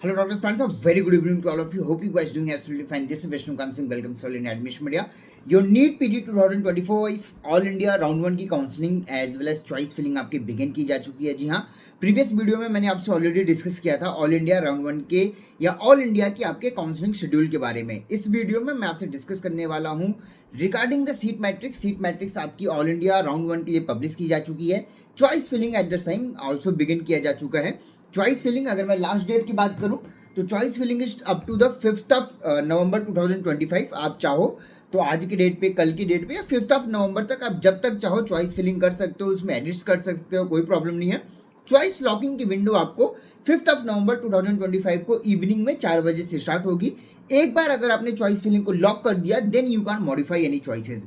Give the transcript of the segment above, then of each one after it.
Hello, Dr. Spencer. Very good evening to all of you. Hope you guys doing absolutely fine. This is Vishnu Kansing. Welcome to Solid Admission Media. Your NEET PD 2024 all India round one की counselling as well as choice filling आपकी begin की जा चुकी है। जी हाँ, previous video में मैंने आपसे ऑलरेडी डिस्कस किया था ऑल इंडिया राउंड वन के या ऑल इंडिया की आपके काउंसलिंग शेड्यूल के बारे में। इस वीडियो में मैं आपसे डिस्कस करने वाला हूँ regarding the seat matrix. Seat matrix आपकी ऑल इंडिया राउंड वन के लिए पब्लिश की जा चुकी है। Choice filling at the time also begin किया जा चुका है। चॉइस फिलिंग अगर मैं लास्ट डेट की बात करूँ तो choice filling is up to the 5th of November 2025। आप चाहो तो आज की डेट पे, कल की डेट पे या 5th ऑफ नवंबर तक आप जब तक चाहो चॉइस फिलिंग कर सकते हो, उसमें एडिट्स कर सकते हो, कोई प्रॉब्लम नहीं है। चॉइस लॉकिंग की विंडो आपको 5th ऑफ नवंबर 2025 को इवनिंग में 4 बजे से स्टार्ट होगी। एक बार अगर आपने चॉइस फिलिंग को लॉक कर दिया then you can modify any choices.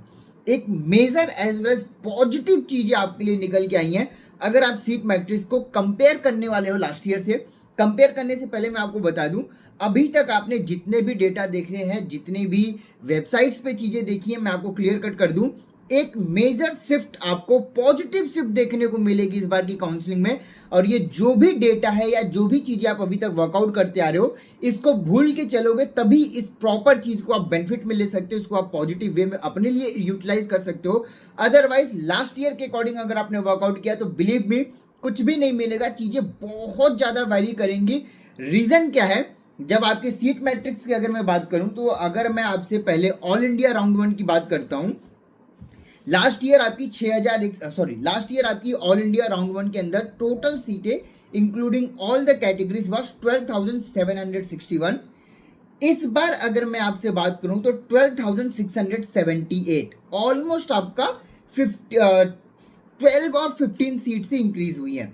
एक major as well as positive चीजें आपके लिए निकल के आई हैं। अगर आप सीट मैट्रिक्स को कंपेयर करने वाले हो लास्ट ईयर से, कंपेयर करने से पहले मैं आपको बता दूं, अभी तक आपने जितने भी डेटा देखे हैं, जितने भी वेबसाइट्स पे चीजें देखी हैं, मैं आपको क्लियर कट कर दूं, एक मेजर शिफ्ट आपको पॉजिटिव शिफ्ट देखने को मिलेगी इस बार की काउंसलिंग में। और ये जो भी डेटा है या जो भी चीजें आप अभी तक वर्कआउट करते आ रहे हो, इसको भूल के चलोगे तभी इस प्रॉपर चीज को आप बेनिफिट में ले सकते हो, इसको आप पॉजिटिव वे में अपने लिए यूटिलाइज कर सकते हो। अदरवाइज लास्ट ईयर के अकॉर्डिंग अगर आपने वर्कआउट किया तो बिलीव मी कुछ भी नहीं मिलेगा, चीजें बहुत ज्यादा वैरी करेंगी। रीजन क्या है? जब आपके सीट मैट्रिक्स की अगर मैं बात करूं तो अगर मैं आपसे पहले ऑल इंडिया राउंड वन की बात करता हूं, लास्ट ईयर आपकी ऑल इंडिया राउंड वन के अंदर टोटल सीटें including all the categories was 12,761। इस बार अगर मैं आपसे बात करूं तो 12,678, ऑलमोस्ट आपका 12 और 15 सीट से इंक्रीज हुई है।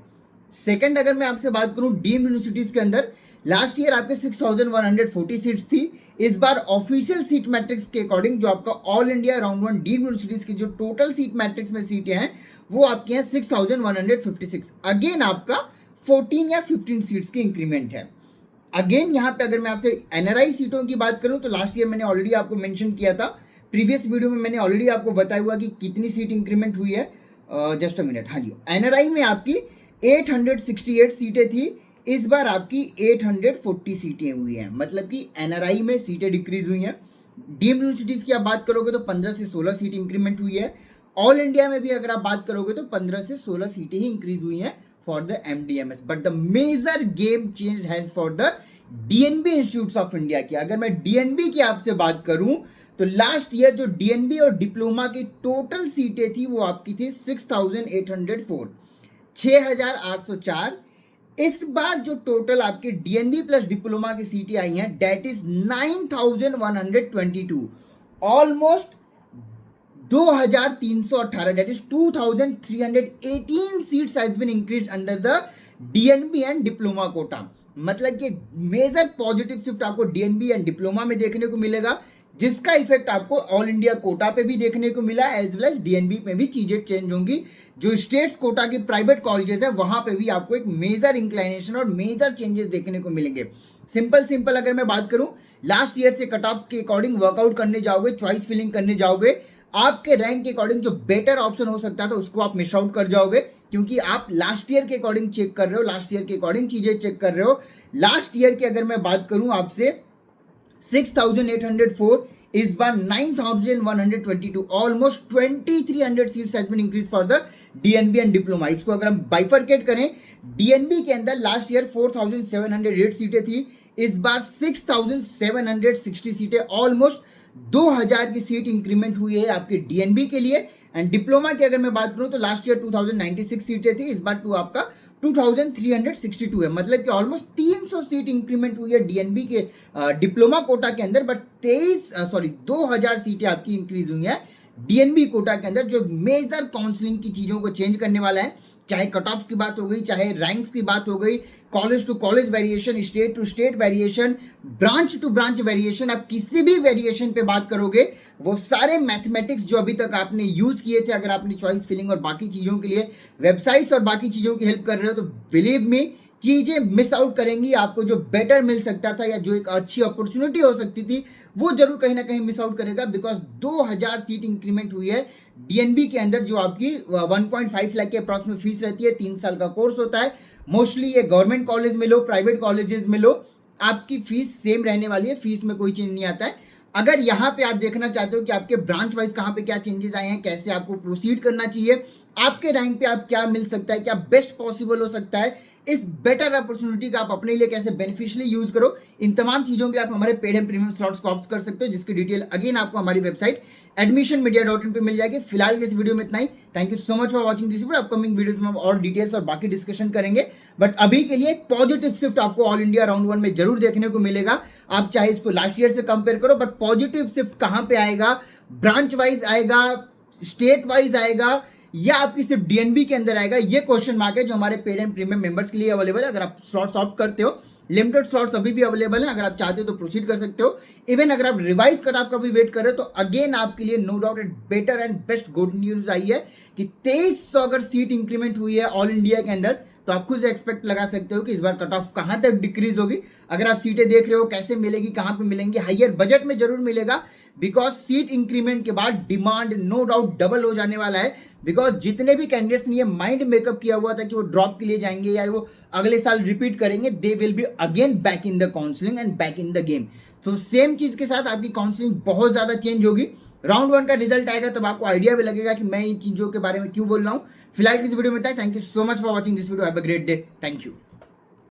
सेकंड अगर मैं आपसे बात करूं डीम्ड यूनिवर्सिटीज के अंदर, लास्ट ईयर आपके 6,140 सीट्स थी। इस बार ऑफिशियल सीट मैट्रिक्स के अकॉर्डिंग जो आपका all India round one deemed universities की जो टोटल सीट मैट्रिक्स में सीटें हैं वो आपकी हैं 6,156। अगेन आपका 14 या 15 सीट्स की इंक्रीमेंट है। अगेन यहाँ पे अगर मैं आपसे एनआरआई सीटों की बात करूं तो लास्ट ईयर मैंने ऑलरेडी आपको मेंशन किया था, प्रीवियस वीडियो में मैंने ऑलरेडी आपको बताया हुआ कि कितनी सीट इंक्रीमेंट हुई है। जस्ट अ मिनट, हाँ जी, एनआरआई में आपकी 868 सीटें थी, इस बार आपकी 840 सीटें हुई हैं, मतलब कि एनआरआई में सीटें डिक्रीज हुई हैं। डीम्ड यूनिवर्सिटीज की आप बात करोगे तो 15 से 16 सीट इंक्रीमेंट हुई है। ऑल इंडिया में भी अगर आप बात करोगे तो 15 से 16 सीटें ही इंक्रीज हुई हैं for the MDMS, but the major game change has for the DNB institutes of India की। अगर मैं डीएनबी की आपसे बात करूं तो लास्ट ईयर जो डीएनबी और डिप्लोमा की टोटल सीटें थी वो आपकी थी 6,804, 6,804। इस बार जो टोटल आपके डीएनबी प्लस डिप्लोमा की सीटें आई हैं that is 9,122, almost 2,318, that is 2,318 seats has been increased under the DNB and diploma quota. मतलब कि मेजर पॉजिटिव शिफ्ट आपको डीएनबी एंड डिप्लोमा में देखने को मिलेगा, जिसका इफेक्ट आपको ऑल इंडिया कोटा पे भी देखने को मिला, एज वेल एज डीएनबी में भी चीजें चेंज होंगी। जो स्टेट्स कोटा के प्राइवेट कॉलेजेस है वहां पे भी आपको एक मेजर इंक्लाइनेशन और मेजर चेंजेस देखने को मिलेंगे। सिंपल अगर मैं बात करूं, लास्ट ईयर से कट ऑफ के अकॉर्डिंग वर्कआउट करने जाओगे, चॉइस फिलिंग करने जाओगे, आपके रैंक के अकॉर्डिंग जो बेटर ऑप्शन हो सकता था उसको आप मिस आउट कर जाओगे, क्योंकि आप लास्ट ईयर के अकॉर्डिंग चेक कर रहे हो, लास्ट ईयर के अकॉर्डिंग चीजें चेक कर रहे हो। लास्ट ईयर की अगर मैं बात करूं आपसे 6,804, इस बार 9,122, almost 2,300 seats has been increase for the DNB and diploma. इसको अगर हम बाइफरकेट करें, डीएनबी के अंदर लास्ट ईयर 4,708 सीटें थी, इस बार 6,760 सीटें, ऑलमोस्ट 2,000 की सीट इंक्रीमेंट हुई है आपके डीएनबी के लिए। एंड डिप्लोमा की अगर मैं बात करूं तो लास्ट ईयर 2,096 सीटें थी, इस बार आपका 2,362 है, मतलब कि ऑलमोस्ट 300 सीट इंक्रीमेंट हुई है डीएनबी के डिप्लोमा कोटा के अंदर, बट 2,000 सीटें आपकी इंक्रीज हुई है डीएनबी कोटा के अंदर, जो मेजर काउंसलिंग की चीजों को चेंज करने वाला है। चाहे कट ऑफ्स की बात हो गई, चाहे रैंक्स की बात हो गई, college to college variation, state to state variation, branch to branch variation, आप किसी भी वेरिएशन पे बात करोगे वो सारे मैथमेटिक्स जो अभी तक आपने यूज किए थे, अगर आपने चॉइस फिलिंग और बाकी चीजों के लिए वेबसाइट्स और बाकी चीजों की हेल्प कर रहे हो तो बिलीव मी चीजें मिस आउट करेंगी। आपको जो बेटर मिल सकता था या जो एक अच्छी अपॉर्चुनिटी हो सकती थी वो जरूर कहीं ना कहीं मिस आउट करेगा, बिकॉज 2,000 सीट इंक्रीमेंट हुई है डीएनबी के अंदर, जो आपकी 1.5 लाख के अप्रॉक्स में फीस रहती है, 3 साल का कोर्स होता है। मोस्टली ये गवर्नमेंट कॉलेज में लो, प्राइवेट कॉलेजेस में लो, आपकी फीस सेम रहने वाली है, फीस में कोई चेंज नहीं आता है। अगर यहाँ पे आप देखना चाहते हो कि आपके ब्रांच वाइज कहाँ पे क्या चेंजेस आए हैं, कैसे आपको प्रोसीड करना चाहिए, आपके रैंक पे आप क्या मिल सकता है, क्या बेस्ट पॉसिबल हो सकता है, इस बेटर अपॉर्चुनिटी का आप अपने लिए कैसे बेनिफिशियली यूज करो, इन तमाम चीजों के लिए आप हमारे पेड एंड प्रीमियम स्लॉट्स को ऑप्ट कर सकते हो, जिसकी डिटेल अगेन आपको हमारी वेबसाइट admissionmedia.in पे मिल जाएगी। फिलहाल इस वीडियो में इतना ही। Thank you so much for watching this video. Upcoming videos में हम और डिटेल्स और बाकी डिस्कशन करेंगे, बट अभी के लिए पॉजिटिव शिफ्ट आपको ऑल इंडिया राउंड 1 में जरूर देखने को मिलेगा। आप चाहे इसको लास्ट ईयर से कंपेयर करो, बट पॉजिटिव शिफ्ट कहां पे आएगा, ब्रांच वाइज आएगा, स्टेट वाइज आएगा, या आपकी सिर्फ डीएनबी के अंदर आएगा, ये क्वेश्चन मार्क है जो हमारे पेड एंड प्रीमियम मेंबर्स के लिए अवेलेबल है। अगर आप स्लॉट्स ऑप्ट करते हो, लिमिटेड स्लॉट्स अभी भी अवेलेबल है, अगर आप चाहते हो तो प्रोसीड कर सकते हो। इवन अगर आप रिवाइज कट ऑफ का भी वेट कर रहे हो, तो अगेन आपके लिए no doubt at better and best good news आई है कि 2300 अगर सीट इंक्रीमेंट हुई है ऑल इंडिया के अंदर, तो आप खुद एक्सपेक्ट लगा सकते हो कि इस बार कट ऑफ कहां तक डिक्रीज होगी। अगर आप सीटें देख रहे हो कैसे मिलेगी, कहां पे मिलेंगी, हायर बजट में जरूर मिलेगा, बिकॉज सीट इंक्रीमेंट के बाद डिमांड नो डाउट डबल हो जाने वाला है। बिकॉज जितने भी कैंडिडेट्स ने ये माइंड मेकअप किया हुआ था कि वो ड्रॉप के लिए जाएंगे या वो अगले साल रिपीट करेंगे, they will be again back in the counselling and back in the game. तो सेम चीज के साथ आपकी काउंसलिंग बहुत ज्यादा चेंज होगी। राउंड 1 का रिजल्ट आएगा तब आपको आइडिया भी लगेगा कि मैं इन चीजों के बारे में क्यों बोल रहा हूँ। फिलहाल इस वीडियो में था। Thank you so much for watching this video. Have a great day. Thank you.